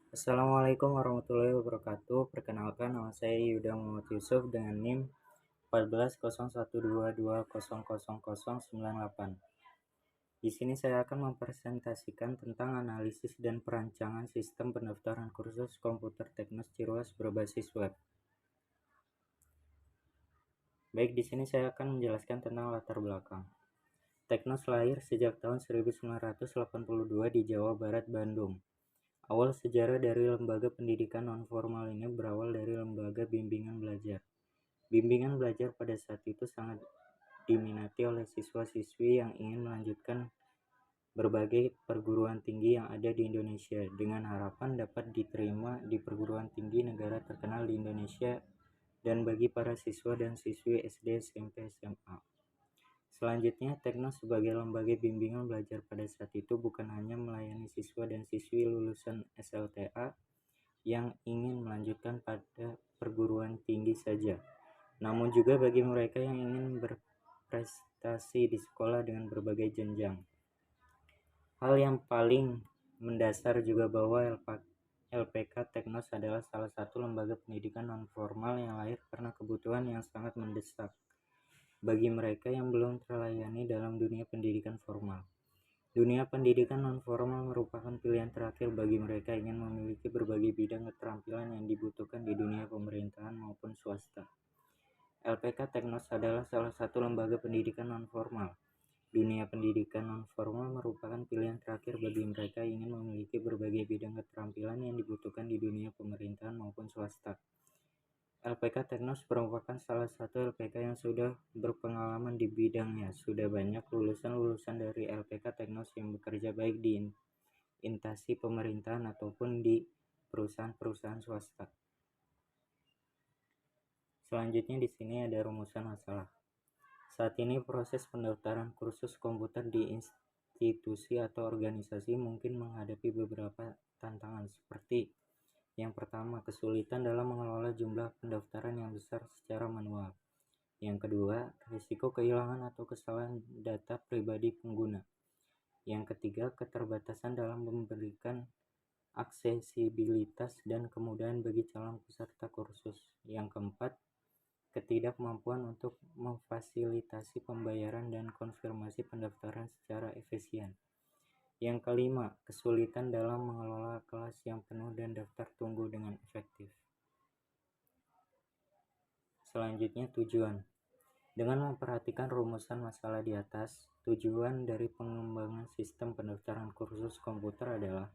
Assalamualaikum warahmatullahi wabarakatuh. Perkenalkan, nama saya Yuda Muhammad Yusuf dengan NIM 140122000098. Di sini saya akan mempresentasikan tentang analisis dan perancangan sistem pendaftaran kursus komputer Teknos Ciruas berbasis web. Baik, di sini saya akan menjelaskan tentang latar belakang. Teknos lahir sejak tahun 1982 di Jawa Barat, Bandung. Awal sejarah dari lembaga pendidikan non-formal ini berawal dari lembaga bimbingan belajar. Bimbingan belajar pada saat itu sangat diminati oleh siswa-siswi yang ingin melanjutkan berbagai perguruan tinggi yang ada di Indonesia dengan harapan dapat diterima di perguruan tinggi negara terkenal di Indonesia dan bagi para siswa dan siswi SD, SMP, SMA. Selanjutnya, Teknos sebagai lembaga bimbingan belajar pada saat itu bukan hanya melayani siswa dan siswi lulusan SLTA yang ingin melanjutkan pada perguruan tinggi saja, namun juga bagi mereka yang ingin berprestasi di sekolah dengan berbagai jenjang. Hal yang paling mendasar juga bahwa LPK Teknos adalah salah satu lembaga pendidikan non-formal yang lahir karena kebutuhan yang sangat mendesak bagi mereka yang belum terlayani dalam dunia pendidikan formal. Dunia pendidikan non-formal merupakan pilihan terakhir bagi mereka yang ingin memiliki berbagai bidang keterampilan yang dibutuhkan di dunia pemerintahan maupun swasta. LPK Teknos adalah salah satu lembaga pendidikan non-formal. Dunia pendidikan non-formal merupakan pilihan terakhir bagi mereka yang ingin memiliki berbagai bidang keterampilan yang dibutuhkan di dunia pemerintahan maupun swasta. LPK Teknos merupakan salah satu LPK yang sudah berpengalaman di bidangnya. Sudah banyak lulusan-lulusan dari LPK Teknos yang bekerja baik di instansi pemerintahan ataupun di perusahaan-perusahaan swasta. Selanjutnya di sini ada rumusan masalah. Saat ini proses pendaftaran kursus komputer di institusi atau organisasi mungkin menghadapi beberapa tantangan seperti yang pertama, kesulitan dalam mengelola jumlah pendaftaran yang besar secara manual. Yang kedua, risiko kehilangan atau kesalahan data pribadi pengguna. Yang ketiga, keterbatasan dalam memberikan aksesibilitas dan kemudahan bagi calon peserta kursus. Yang keempat, ketidakmampuan untuk memfasilitasi pembayaran dan konfirmasi pendaftaran secara efisien. Yang kelima, kesulitan dalam mengelola kelas yang penuh dan daftar tunggu dengan efektif. Selanjutnya, tujuan. Dengan memperhatikan rumusan masalah di atas, tujuan dari pengembangan sistem pendaftaran kursus komputer adalah: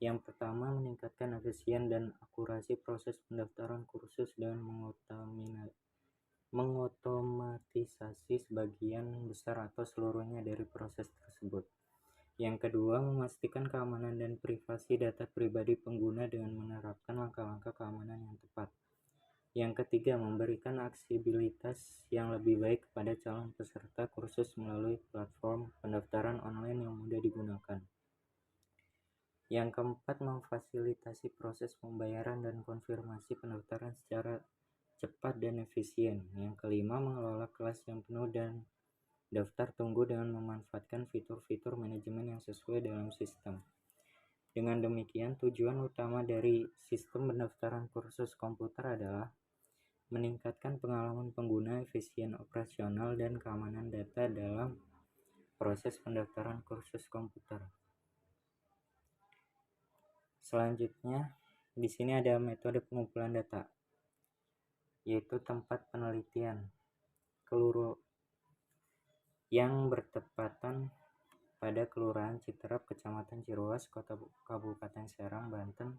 yang pertama, meningkatkan efisien dan akurasi proses pendaftaran kursus dengan mengotomatisasi sebagian besar atau seluruhnya dari proses tersebut. Yang kedua, memastikan keamanan dan privasi data pribadi pengguna dengan menerapkan langkah-langkah keamanan yang tepat. Yang ketiga, memberikan aksesibilitas yang lebih baik kepada calon peserta kursus melalui platform pendaftaran online yang mudah digunakan. Yang keempat, memfasilitasi proses pembayaran dan konfirmasi pendaftaran secara cepat dan efisien. Yang kelima, mengelola kelas yang penuh dan daftar tunggu dengan memanfaatkan fitur-fitur manajemen yang sesuai dalam sistem. Dengan demikian, tujuan utama dari sistem pendaftaran kursus komputer adalah meningkatkan pengalaman pengguna, efisien operasional, dan keamanan data dalam proses pendaftaran kursus komputer. Selanjutnya, di sini ada metode pengumpulan data, yaitu tempat penelitian yang bertepatan pada Kelurahan Citerap, Kecamatan Ciruas, Kabupaten Serang, Banten,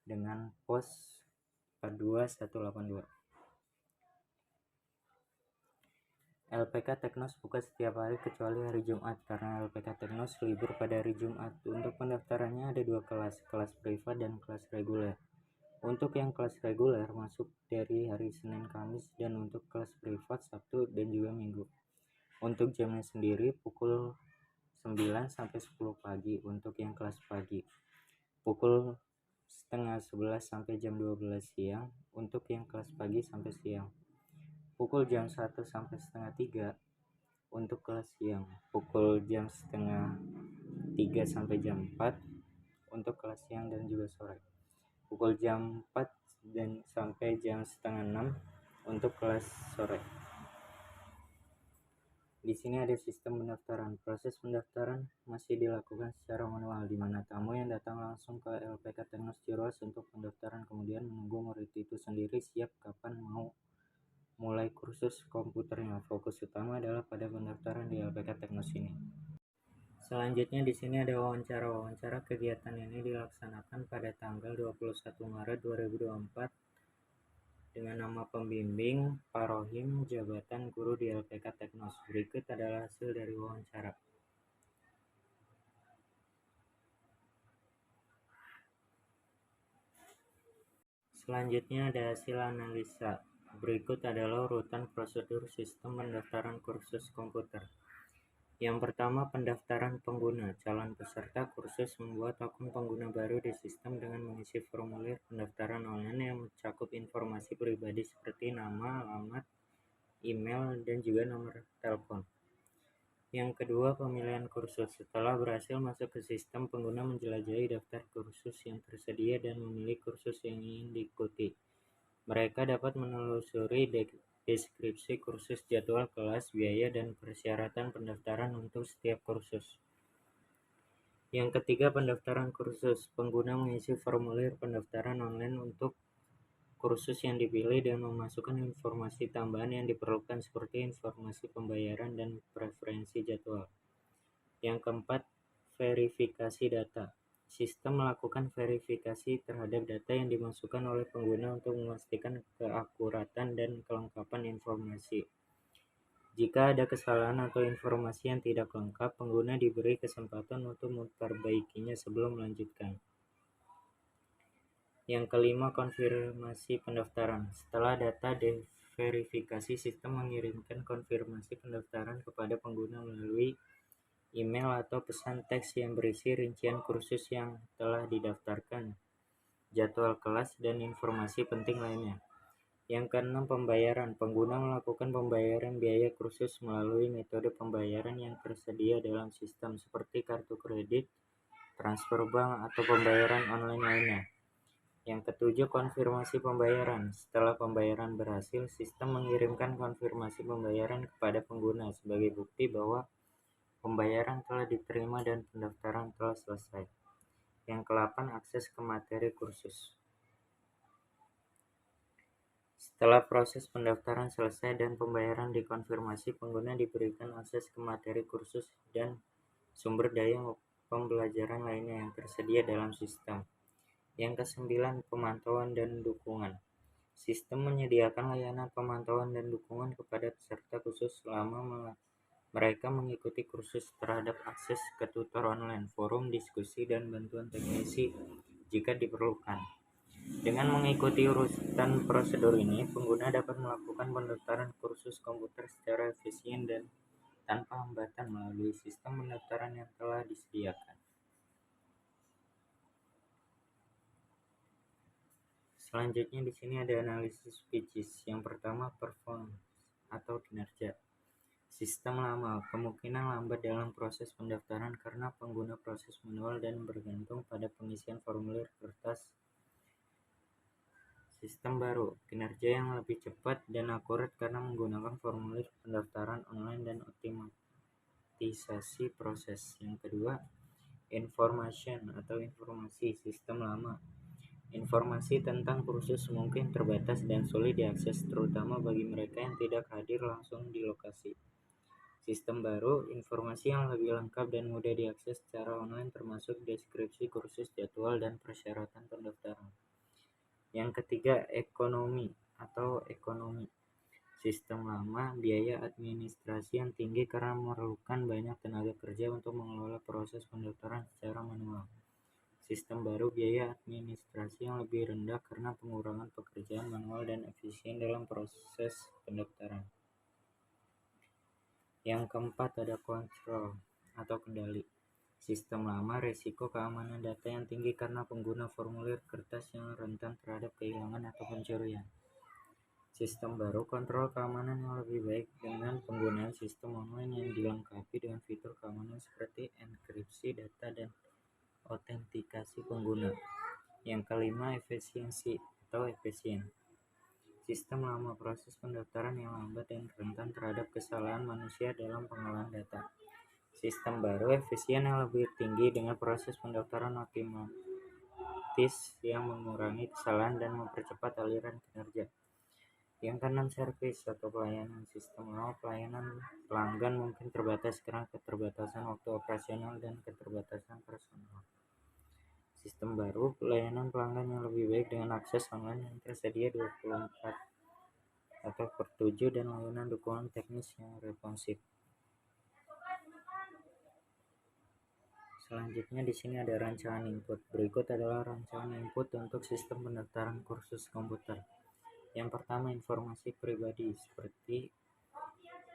dengan pos 42182. LPK Teknos buka setiap hari kecuali hari Jumat karena LPK Teknos libur pada hari Jumat. Untuk pendaftarannya ada dua kelas, kelas privat dan kelas reguler. Untuk yang kelas reguler masuk dari hari Senin Kamis dan untuk kelas privat Sabtu dan juga Minggu. Untuk jamnya sendiri pukul 9 sampai 10 pagi untuk yang kelas pagi. Pukul setengah 11 sampai jam 12 siang untuk yang kelas pagi sampai siang. Pukul jam 1 sampai setengah 3 untuk kelas siang. Pukul jam setengah 3 sampai jam 4 untuk kelas siang dan juga sore. Pukul jam 4 dan sampai jam setengah 6 untuk kelas sore. Di sini ada sistem pendaftaran. Proses pendaftaran masih dilakukan secara manual, di mana tamu yang datang langsung ke LPK Teknos Ciroas untuk pendaftaran, kemudian menunggu murid itu sendiri siap kapan mau mulai kursus komputernya. Fokus utama adalah pada pendaftaran di LPK Teknos ini. Selanjutnya di sini ada wawancara. Wawancara kegiatan ini dilaksanakan pada tanggal 21 Maret 2024 dengan nama pembimbing Parohim Jabatan Guru di LPK Teknos. Berikut adalah hasil dari wawancara. Selanjutnya ada hasil analisa. Berikut adalah urutan prosedur sistem pendaftaran kursus komputer. Yang pertama, pendaftaran pengguna. Calon peserta kursus membuat akun pengguna baru di sistem dengan mengisi formulir pendaftaran online yang mencakup informasi pribadi seperti nama, alamat, email, dan juga nomor telepon. Yang kedua, pemilihan kursus. Setelah berhasil masuk ke sistem, pengguna menjelajahi daftar kursus yang tersedia dan memilih kursus yang ingin diikuti. Mereka dapat menelusuri deskripsi kursus, jadwal kelas, biaya, dan persyaratan pendaftaran untuk setiap kursus. Yang ketiga, pendaftaran kursus. Pengguna mengisi formulir pendaftaran online untuk kursus yang dipilih dan memasukkan informasi tambahan yang diperlukan seperti informasi pembayaran dan preferensi jadwal. Yang keempat, verifikasi data. Sistem melakukan verifikasi terhadap data yang dimasukkan oleh pengguna untuk memastikan keakuratan dan kelengkapan informasi. Jika ada kesalahan atau informasi yang tidak lengkap, pengguna diberi kesempatan untuk memperbaikinya sebelum melanjutkan. Yang kelima, konfirmasi pendaftaran. Setelah data diverifikasi, sistem mengirimkan konfirmasi pendaftaran kepada pengguna melalui email atau pesan teks yang berisi rincian kursus yang telah didaftarkan, jadwal kelas, dan informasi penting lainnya. Yang keenam, pembayaran. Pengguna melakukan pembayaran biaya kursus melalui metode pembayaran yang tersedia dalam sistem seperti kartu kredit, transfer bank, atau pembayaran online lainnya. Yang ketujuh, konfirmasi pembayaran. Setelah pembayaran berhasil, sistem mengirimkan konfirmasi pembayaran kepada pengguna sebagai bukti bahwa pembayaran telah diterima dan pendaftaran telah selesai. Yang ke-8, akses ke materi kursus. Setelah proses pendaftaran selesai dan pembayaran dikonfirmasi, pengguna diberikan akses ke materi kursus dan sumber daya pembelajaran lainnya yang tersedia dalam sistem. Yang ke-9, pemantauan dan dukungan. Sistem menyediakan layanan pemantauan dan dukungan kepada peserta khusus selama mereka mengikuti kursus terhadap akses ke tutor online, forum diskusi, dan bantuan teknisi jika diperlukan. Dengan mengikuti urutan prosedur ini, pengguna dapat melakukan pendaftaran kursus komputer secara efisien dan tanpa hambatan melalui sistem pendaftaran yang telah disediakan. Selanjutnya di sini ada analisis pitches. Yang pertama, performance atau kinerja. Sistem lama kemungkinan lambat dalam proses pendaftaran karena pengguna proses manual dan bergantung pada pengisian formulir kertas. Sistem baru, kinerja yang lebih cepat dan akurat karena menggunakan formulir pendaftaran online dan otomatisasi proses. Yang kedua, information atau informasi. Sistem lama, informasi tentang kursus mungkin terbatas dan sulit diakses, terutama bagi mereka yang tidak hadir langsung di lokasi. Sistem baru, informasi yang lebih lengkap dan mudah diakses secara online termasuk deskripsi kursus, jadwal, dan persyaratan pendaftaran. Yang ketiga, ekonomi atau ekonomi. Sistem lama, biaya administrasi yang tinggi karena memerlukan banyak tenaga kerja untuk mengelola proses pendaftaran secara manual. Sistem baru, biaya administrasi yang lebih rendah karena pengurangan pekerjaan manual dan efisien dalam proses pendaftaran. Yang keempat ada kontrol atau kendali. Sistem lama, risiko keamanan data yang tinggi karena pengguna formulir kertas yang rentan terhadap kehilangan atau pencurian. Sistem baru, kontrol keamanan yang lebih baik dengan penggunaan sistem online yang dilengkapi dengan fitur keamanan seperti enkripsi data dan Autentikasi pengguna. Yang kelima, efisiensi atau efisien. Sistem lama proses pendaftaran yang lambat dan rentan terhadap kesalahan manusia dalam pengolahan data. Sistem baru efisien yang lebih tinggi dengan proses pendaftaran otomatis yang mengurangi kesalahan dan mempercepat aliran kinerja. Yang keenam, servis atau pelayanan. Sistem lama pelayanan pelanggan mungkin terbatas karena keterbatasan waktu operasional dan keterbatasan personal. Sistem baru pelayanan pelanggan yang lebih baik dengan akses online yang tersedia 24/7 dan layanan dukungan teknis yang responsif. Selanjutnya di sini ada rancangan input. Berikut adalah rancangan input untuk sistem pendaftaran kursus komputer. Yang pertama, informasi pribadi seperti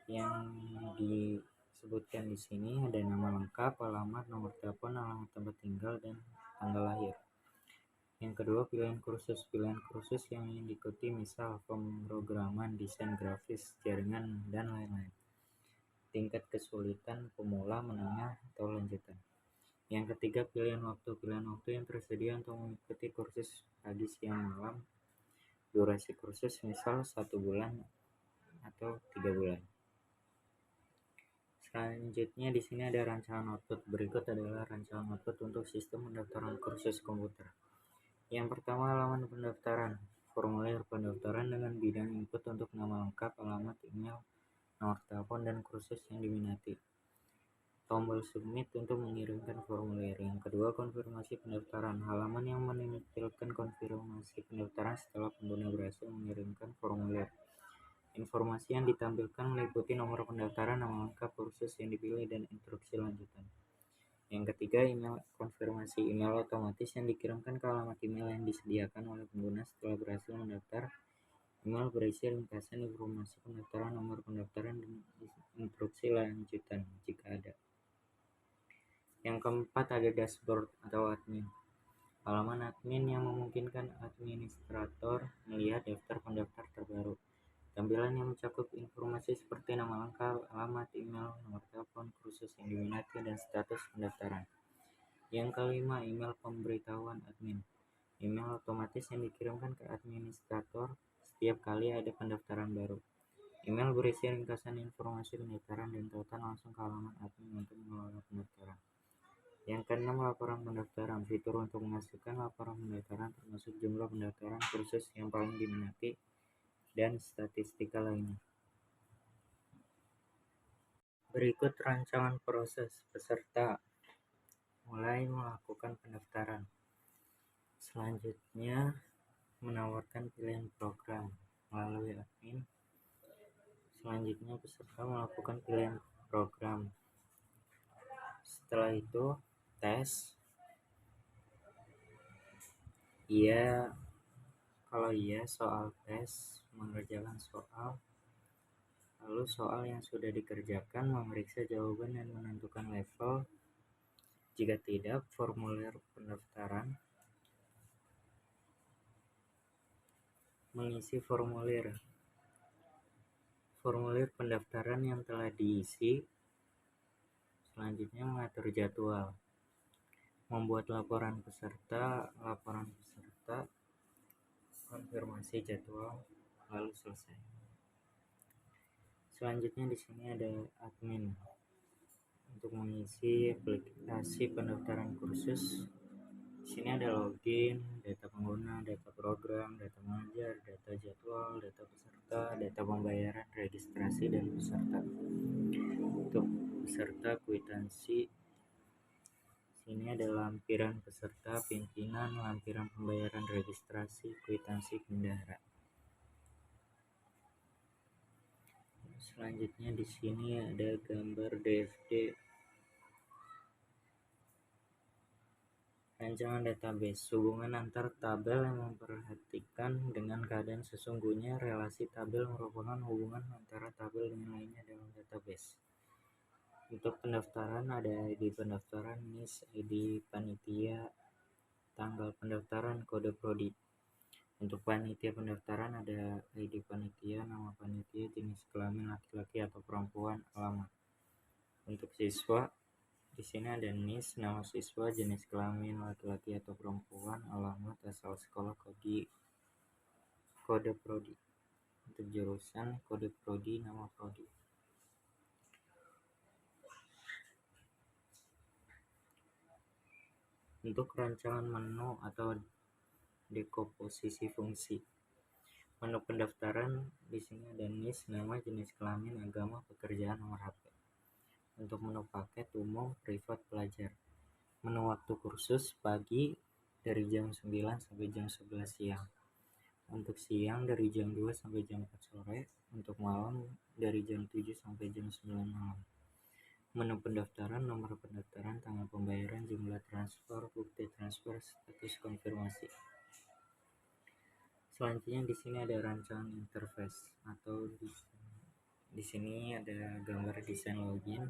yang disebutkan di sini, ada nama lengkap, alamat, nomor telepon, alamat tempat tinggal, dan tanggal lahir. Yang kedua, pilihan kursus. Pilihan kursus yang ingin diikuti misal pemrograman, desain grafis, jaringan, dan lain-lain. Tingkat kesulitan pemula, menengah, atau lanjutan. Yang ketiga, pilihan waktu. Pilihan waktu yang tersedia untuk mengikuti kursus pagi, siang, malam. Durasi kursus misal 1 bulan atau 3 bulan. Selanjutnya di sini ada rancangan output. Berikut adalah rancangan output untuk sistem pendaftaran kursus komputer. Yang pertama, halaman pendaftaran. Formulir pendaftaran dengan bidang input untuk nama lengkap, alamat, email, nomor telepon, dan kursus yang diminati. Tombol submit untuk mengirimkan formulir. Yang kedua, konfirmasi pendaftaran. Halaman yang menampilkan konfirmasi pendaftaran setelah pengguna berhasil mengirimkan formulir. Informasi yang ditampilkan meliputi nomor pendaftaran, nama lengkap, kursus yang dipilih, dan instruksi lanjutan. Yang ketiga, email konfirmasi. Email otomatis yang dikirimkan ke alamat email yang disediakan oleh pengguna setelah berhasil mendaftar. Email berisi ringkasan informasi pendaftaran, nomor pendaftaran, dan instruksi lanjutan jika ada. Yang keempat, ada dashboard atau admin. Halaman admin yang memungkinkan administrator melihat daftar pendaftar terbaru. Tampilan yang mencakup informasi seperti nama lengkap, alamat, email, nomor telepon, kursus yang diminati, dan status pendaftaran. Yang kelima, email pemberitahuan admin. Email otomatis yang dikirimkan ke administrator setiap kali ada pendaftaran baru. Email berisi ringkasan informasi pendaftaran dan tautan langsung ke halaman admin untuk mengelola pendaftaran. Yang keenam, laporan pendaftaran. Fitur untuk menghasilkan laporan pendaftaran termasuk jumlah pendaftaran, kursus yang paling diminati, dan statistika lainnya. Berikut rancangan proses peserta mulai melakukan pendaftaran. Selanjutnya, menawarkan pilihan program melalui admin. Selanjutnya, peserta melakukan pilihan program. Setelah itu, tes. Kalau iya, soal tes, mengerjakan soal. Lalu soal yang sudah dikerjakan, memeriksa jawaban dan menentukan level. Jika tidak, formulir pendaftaran. Mengisi formulir pendaftaran yang telah diisi. Selanjutnya, mengatur jadwal. Membuat laporan peserta, konfirmasi jadwal, lalu selesai. Selanjutnya di sini ada admin untuk mengisi aplikasi pendaftaran kursus. Di sini ada login, data pengguna, data program, data mengajar, data jadwal, data peserta, data pembayaran, registrasi, dan peserta. Untuk peserta kwitansi, sini ada lampiran peserta, pimpinan, lampiran pembayaran, registrasi, kwitansi, bendahara. Selanjutnya di sini ada gambar DFD. Rancangan database. Hubungan antar tabel yang memperhatikan dengan keadaan sesungguhnya. Relasi tabel merupakan hubungan antara tabel dengan lainnya dalam database. Untuk pendaftaran ada ID pendaftaran, NIS, ID panitia, tanggal pendaftaran, kode prodi. Untuk panitia pendaftaran ada ID panitia, nama panitia, jenis kelamin laki-laki atau perempuan, alamat. Untuk siswa Di sini ada NIS, nama siswa, jenis kelamin laki-laki atau perempuan, alamat, asal sekolah, kode prodi. Untuk jurusan, kode prodi, nama prodi. Untuk rancangan menu atau dekomposisi fungsi. Menu pendaftaran di sini ada NIS, nama, jenis kelamin, agama, pekerjaan, nomor HP. Untuk menu paket umum, privat, pelajar. Menu waktu kursus pagi dari jam 9 sampai jam 11 siang. Untuk siang dari jam 2 sampai jam 4 sore. Untuk malam dari jam 7 sampai jam 9 malam. Menu pendaftaran, nomor pendaftaran, tanggal pembayaran, jumlah transfer, bukti transfer, status konfirmasi. Selanjutnya di sini ada rancangan interface atau di sini ada gambar desain login.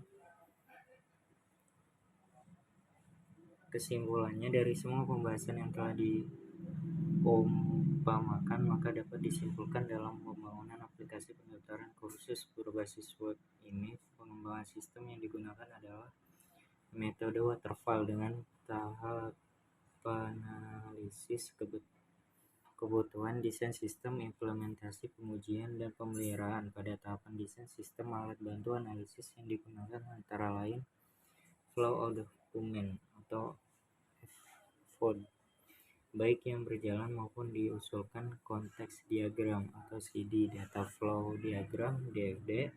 Kesimpulannya, dari semua pembahasan yang telah diumpamakan, maka dapat disimpulkan dalam pembangunan aplikasi pendaftaran kursus berbasis web ini, pengembangan sistem yang digunakan adalah metode waterfall dengan tahap analisis kebutuhan, desain sistem, implementasi, pengujian, dan pemeliharaan. Pada tahapan desain sistem, alat bantu analisis yang digunakan antara lain flow of document atau FOD, baik yang berjalan maupun diusulkan, konteks diagram atau CD, data flow diagram DFD,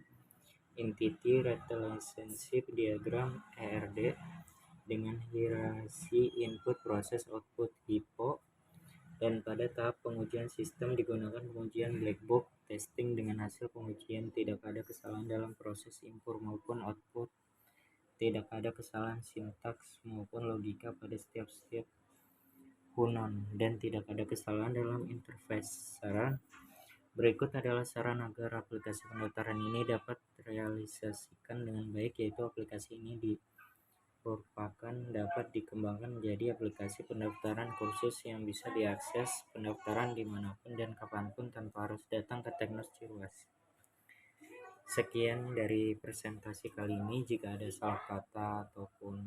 entity relationship diagram ERD, dengan hierarki input proses output HIPO. Dan pada tahap pengujian sistem digunakan pengujian black box testing dengan hasil pengujian tidak ada kesalahan dalam proses input maupun output, tidak ada kesalahan sintaks maupun logika pada setiap step Hunon, dan tidak ada kesalahan dalam interface. Saran berikut adalah saran agar aplikasi pendaftaran ini dapat terrealisasikan dengan baik, yaitu aplikasi ini merupakan dapat dikembangkan menjadi aplikasi pendaftaran kursus yang bisa diakses pendaftaran dimanapun dan kapanpun tanpa harus datang ke Teknos Ciruas. Sekian dari presentasi kali ini. Jika ada salah kata ataupun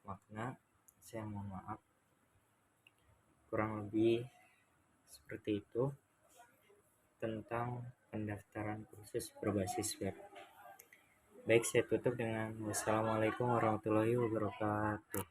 makna, saya mohon maaf. Kurang lebih seperti itu tentang pendaftaran kursus berbasis web. Baik, saya tutup dengan wassalamualaikum warahmatullahi wabarakatuh.